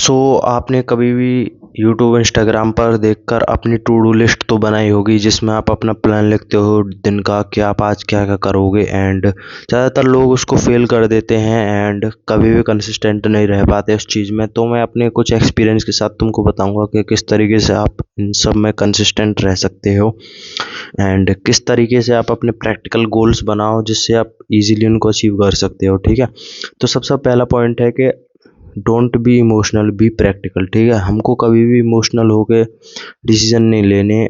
आपने कभी भी यूट्यूब इंस्टाग्राम पर देखकर अपनी टू डू लिस्ट तो बनाई होगी जिसमें आप अपना प्लान लिखते हो दिन का कि आप आज क्या क्या करोगे। एंड ज़्यादातर लोग उसको फेल कर देते हैं एंड कभी भी कंसिस्टेंट नहीं रह पाते उस चीज़ में। तो मैं अपने कुछ एक्सपीरियंस के साथ तुमको बताऊंगा कि किस तरीके से आप इन सब में कंसिस्टेंट रह सकते हो एंड किस तरीके से आप अपने प्रैक्टिकल गोल्स बनाओ जिससे आप इजीली उनको अचीव कर सकते हो। ठीक है, तो सबसे पहला पॉइंट है कि don't be emotional, be practical. ठीक है, हमको कभी भी इमोशनल होके डिसीजन नहीं लेने,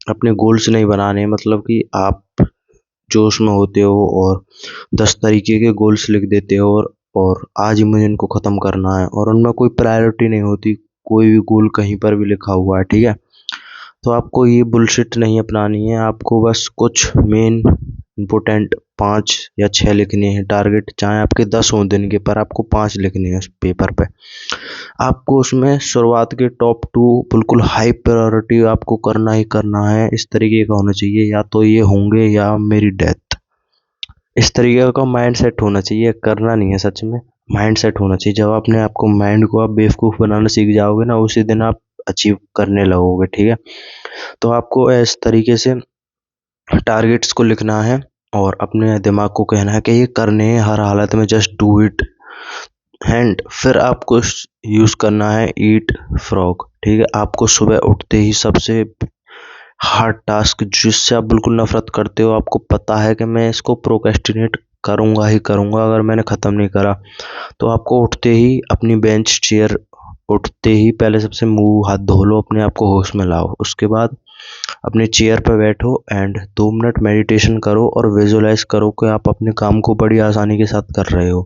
अपने गोल्स नहीं बनाने। मतलब कि आप जोश में होते हो और 10 तरीके के गोल्स लिख देते हो और आज ही मुझे इनको ख़त्म करना है और उनमें कोई प्रायोरिटी नहीं होती, कोई भी गोल कहीं पर भी लिखा हुआ है। ठीक है, तो आपको ये बुलशिट नहीं अपनानी है। आपको बस कुछ मेन इम्पोर्टेंट 5 या 6 लिखने हैं टारगेट, चाहे आपके 10 हों दिन के, पर आपको 5 लिखने हैं उस पेपर पे। आपको उसमें शुरुआत के टॉप 2 बिल्कुल हाई प्रायोरिटी आपको करना ही करना है। इस तरीके का होना चाहिए, या तो ये होंगे या मेरी डेथ। इस तरीके का माइंड सेट होना चाहिए, करना नहीं है, सच में माइंड सेट होना चाहिए। जब अपने आपको माइंड को आप बेवकूफ़ बनाना सीख जाओगे ना, उसी दिन आप अचीव करने लगोगे। ठीक है, तो आपको इस तरीके से टारगेट्स को लिखना है और अपने दिमाग को कहना है कि ये करने हैं हर हालत में, जस्ट डू इट। एंड फिर आपको यूज़ करना है ईट फ्रॉग। ठीक है, आपको सुबह उठते ही सबसे हार्ड टास्क जिससे आप बिल्कुल नफरत करते हो, आपको पता है कि मैं इसको प्रोक्रेस्टिनेट करूँगा ही करूँगा अगर मैंने ख़त्म नहीं करा, तो आपको उठते ही अपनी बेंच चेयर उठते ही पहले सबसे मुंह हाथ धो लो, अपने आप को होश में लाओ। उसके बाद अपने चेयर पर बैठो एंड 2 मिनट मेडिटेशन करो और विजुअलाइज करो कि आप अपने काम को बड़ी आसानी के साथ कर रहे हो।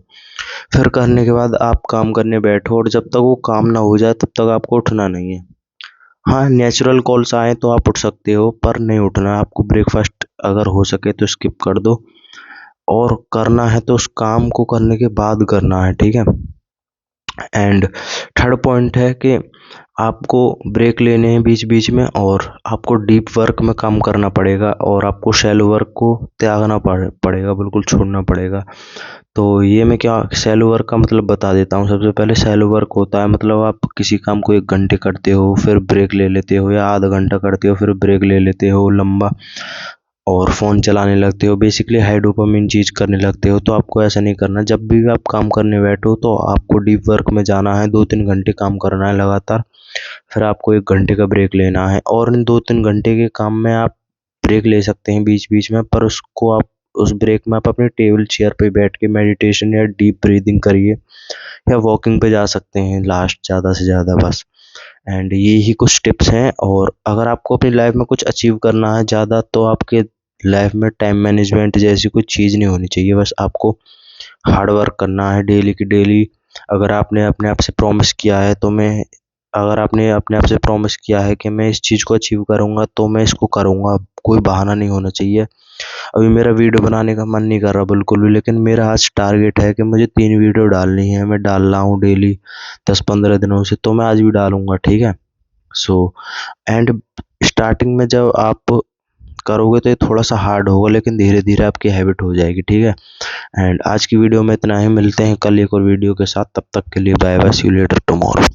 फिर करने के बाद आप काम करने बैठो और जब तक वो काम ना हो जाए तब तक आपको उठना नहीं है। हाँ, नेचुरल कॉल्स आए तो आप उठ सकते हो, पर नहीं उठना। आपको ब्रेकफास्ट अगर हो सके तो स्किप कर दो और करना है तो उस काम को करने के बाद करना है। ठीक है, एंड थर्ड पॉइंट है कि आपको ब्रेक लेने हैं बीच बीच में और आपको डीप वर्क में काम करना पड़ेगा और आपको शैलो वर्क को त्यागना पड़ेगा, बिल्कुल छोड़ना पड़ेगा। तो ये मैं क्या शैलो वर्क का मतलब बता देता हूँ। सबसे पहले शैलो वर्क होता है मतलब आप किसी काम को 1 घंटे करते हो फिर ब्रेक ले लेते हो, या आधा घंटा करते हो फिर ब्रेक ले लेते हो लंबा और फ़ोन चलाने लगते हो, बेसिकली हाई डोपामिन चीज़ करने लगते हो। तो आपको ऐसा नहीं करना। जब भी आप काम करने बैठो तो आपको डीप वर्क में जाना है, 2-3 घंटे काम करना है लगातार, फिर आपको 1 घंटे का ब्रेक लेना है। और इन 2-3 घंटे के काम में आप ब्रेक ले सकते हैं बीच बीच में, पर उसको आप उस ब्रेक में आप अपने टेबल चेयर पे बैठ के मेडिटेशन या डीप ब्रीदिंग करिए या वॉकिंग पे जा सकते हैं लास्ट, ज़्यादा से ज़्यादा बस। एंड ये ही कुछ टिप्स हैं। और अगर आपको अपनी लाइफ में कुछ अचीव करना है ज़्यादा, तो आपके लाइफ में टाइम मैनेजमेंट जैसी कोई चीज़ नहीं होनी चाहिए। बस आपको हार्ड वर्क करना है डेली की डेली। अगर आपने अपने आप से प्रॉमिस किया है तो मैं अगर आपने अपने आप से प्रॉमिस किया है कि मैं इस चीज़ को अचीव करूँगा तो मैं इसको करूँगा। कोई बहाना नहीं होना चाहिए। अभी मेरा वीडियो बनाने का मन नहीं कर रहा बिल्कुल भी, लेकिन मेरा आज टारगेट है कि मुझे 3 वीडियो डालनी है। मैं डाल रहा हूँ डेली 10-15 दिनों से, तो मैं आज भी डालूँगा। ठीक है, सो एंड स्टार्टिंग में जब आप करोगे तो ये थोड़ा सा हार्ड होगा, लेकिन धीरे धीरे आपकी हैबिट हो जाएगी। ठीक है, एंड आज की वीडियो में इतना ही। मिलते हैं कल एक और वीडियो के साथ, तब तक के लिए bye bye, see you later tomorrow.